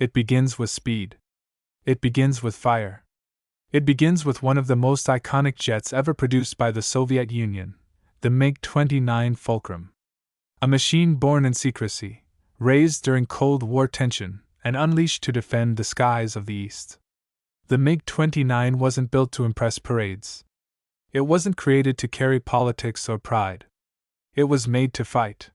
It begins with speed. It begins with fire. It begins with one of the most iconic jets ever produced by the Soviet Union, the MiG-29 Fulcrum. A machine born in secrecy, raised during Cold War tension, and unleashed to defend the skies of the East. The MiG-29 wasn't built to impress parades. It wasn't created to carry politics or pride. It was made to fight.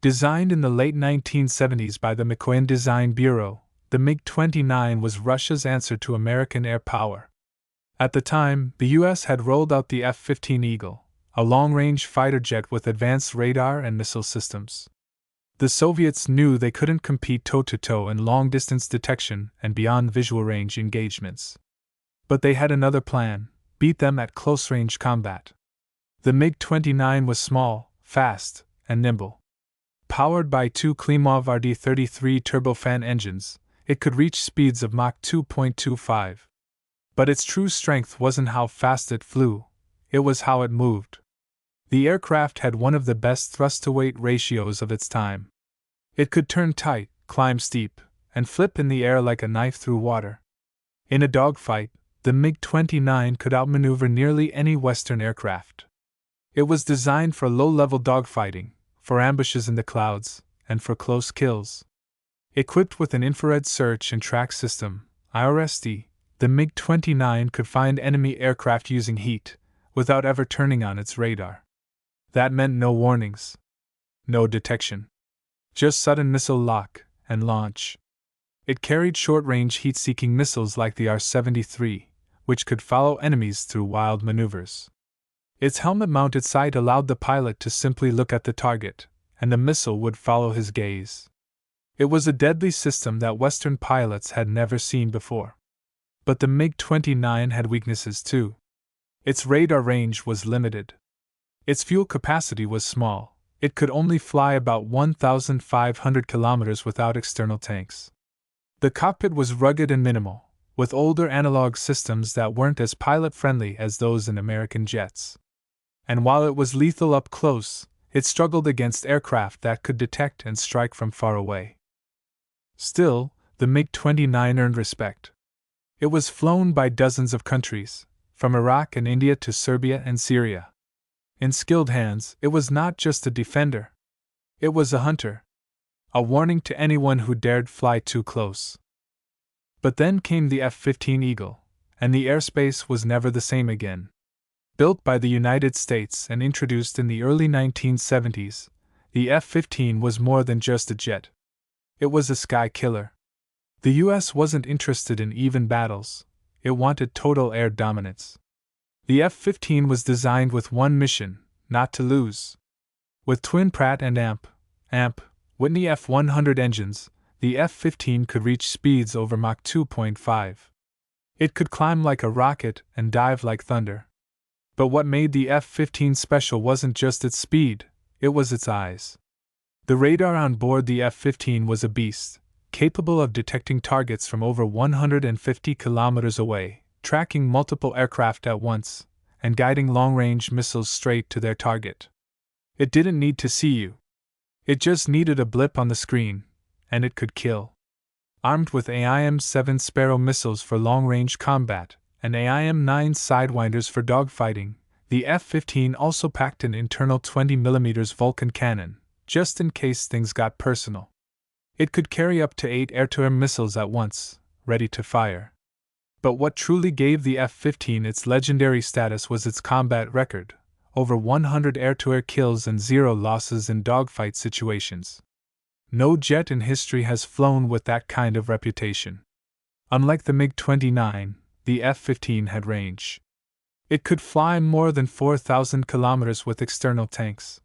Designed in the late 1970s by the Mikoyan Design Bureau, the MiG-29 was Russia's answer to American air power. At the time, the U.S. had rolled out the F-15 Eagle, a long-range fighter jet with advanced radar and missile systems. The Soviets knew they couldn't compete toe-to-toe in long-distance detection and beyond visual range engagements. But they had another plan: beat them at close-range combat. The MiG-29 was small, fast, and nimble. Powered by two Klimov RD-33 turbofan engines, it could reach speeds of Mach 2.25. But its true strength wasn't how fast it flew, it was how it moved. The aircraft had one of the best thrust-to-weight ratios of its time. It could turn tight, climb steep, and flip in the air like a knife through water. In a dogfight, the MiG-29 could outmaneuver nearly any Western aircraft. It was designed for low-level dogfighting, for ambushes in the clouds, and for close kills. Equipped with an infrared search and track system, IRST, the MiG-29 could find enemy aircraft using heat, without ever turning on its radar. That meant no warnings. No detection. Just sudden missile lock and launch. It carried short-range heat-seeking missiles like the R-73, which could follow enemies through wild maneuvers. Its helmet-mounted sight allowed the pilot to simply look at the target, and the missile would follow his gaze. It was a deadly system that Western pilots had never seen before. But the MiG-29 had weaknesses too. Its radar range was limited. Its fuel capacity was small. It could only fly about 1,500 kilometers without external tanks. The cockpit was rugged and minimal, with older analog systems that weren't as pilot-friendly as those in American jets. And while it was lethal up close, it struggled against aircraft that could detect and strike from far away. Still, the MiG-29 earned respect. It was flown by dozens of countries, from Iraq and India to Serbia and Syria. In skilled hands, it was not just a defender. It was a hunter. A warning to anyone who dared fly too close. But then came the F-15 Eagle, and the airspace was never the same again. Built by the United States and introduced in the early 1970s, the F-15 was more than just a jet. It was a sky killer. The U.S. wasn't interested in even battles, it wanted total air dominance. The F-15 was designed with one mission: not to lose. With twin Pratt and AMP, Whitney F-100 engines, the F-15 could reach speeds over Mach 2.5. It could climb like a rocket and dive like thunder. But what made the F-15 special wasn't just its speed, it was its eyes. The radar on board the F-15 was a beast, capable of detecting targets from over 150 kilometers away, tracking multiple aircraft at once, and guiding long-range missiles straight to their target. It didn't need to see you. It just needed a blip on the screen, and it could kill. Armed with AIM-7 Sparrow missiles for long-range combat, and AIM-9 Sidewinders for dogfighting, the F-15 also packed an internal 20mm Vulcan cannon, just in case things got personal. It could carry up to 8 air-to-air missiles at once, ready to fire. But what truly gave the F-15 its legendary status was its combat record: over 100 air-to-air kills and 0 losses in dogfight situations. No jet in history has flown with that kind of reputation. Unlike the MiG-29, the F-15 had range. It could fly more than 4,000 kilometers with external tanks.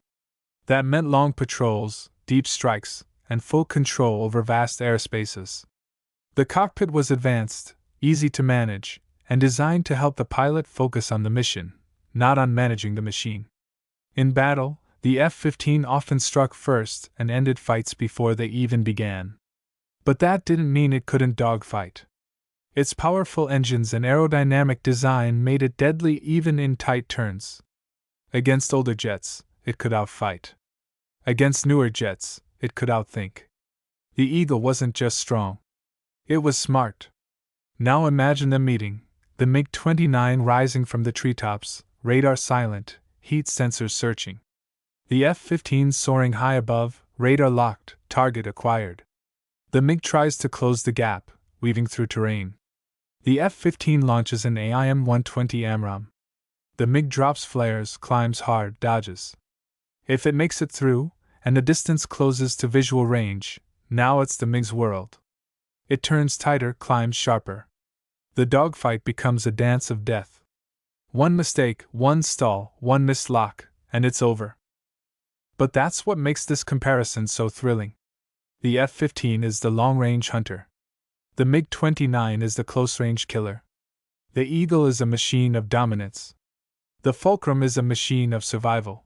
That meant long patrols, deep strikes, and full control over vast airspaces. The cockpit was advanced, easy to manage, and designed to help the pilot focus on the mission, not on managing the machine. In battle, the F-15 often struck first and ended fights before they even began. But that didn't mean it couldn't dogfight. Its powerful engines and aerodynamic design made it deadly even in tight turns. Against older jets, it could outfight. Against newer jets, it could outthink. The Eagle wasn't just strong. It was smart. Now imagine them meeting, the MiG-29 rising from the treetops, radar silent, heat sensors searching. The F-15 soaring high above, radar locked, target acquired. The MiG tries to close the gap, weaving through terrain. The F-15 launches an AIM-120 AMRAAM. The MiG drops flares, climbs hard, dodges. If it makes it through, and the distance closes to visual range, now it's the MiG's world. It turns tighter, climbs sharper. The dogfight becomes a dance of death. One mistake, one stall, one missed lock, and it's over. But that's what makes this comparison so thrilling. The F-15 is the long-range hunter. The MiG-29 is the close-range killer. The Eagle is a machine of dominance. The Fulcrum is a machine of survival.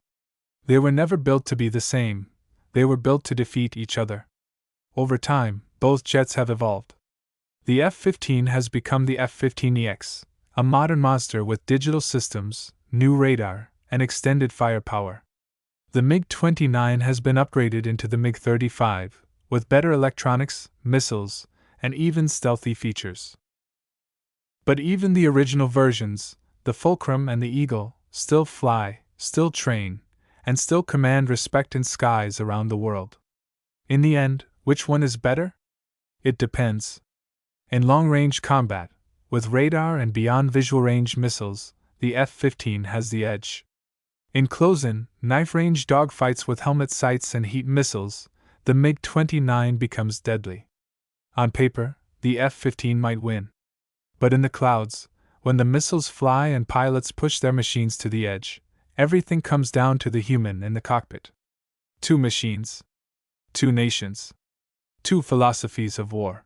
They were never built to be the same, they were built to defeat each other. Over time, both jets have evolved. The F-15 has become the F-15EX, a modern monster with digital systems, new radar, and extended firepower. The MiG-29 has been upgraded into the MiG-35, with better electronics, missiles, and even stealthy features. But even the original versions, the Fulcrum and the Eagle, still fly, still train, and still command respect in skies around the world. In the end, which one is better? It depends. In long-range combat, with radar and beyond visual range missiles, the F-15 has the edge. In close-in, knife-range dogfights with helmet sights and heat missiles, the MiG-29 becomes deadly. On paper, the F-15 might win. But in the clouds, when the missiles fly and pilots push their machines to the edge, everything comes down to the human in the cockpit. Two machines. Two nations. Two philosophies of war.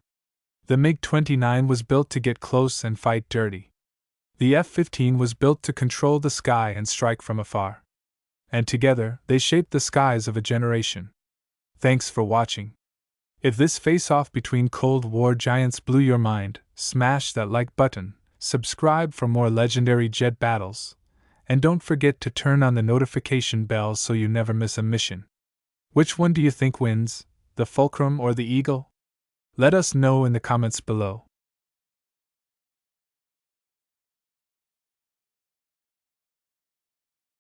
The MiG-29 was built to get close and fight dirty. The F-15 was built to control the sky and strike from afar. And together, they shaped the skies of a generation. Thanks for watching. If this face-off between Cold War giants blew your mind, smash that like button, subscribe for more legendary jet battles, and don't forget to turn on the notification bell so you never miss a mission. Which one do you think wins, the Fulcrum or the Eagle? Let us know in the comments below.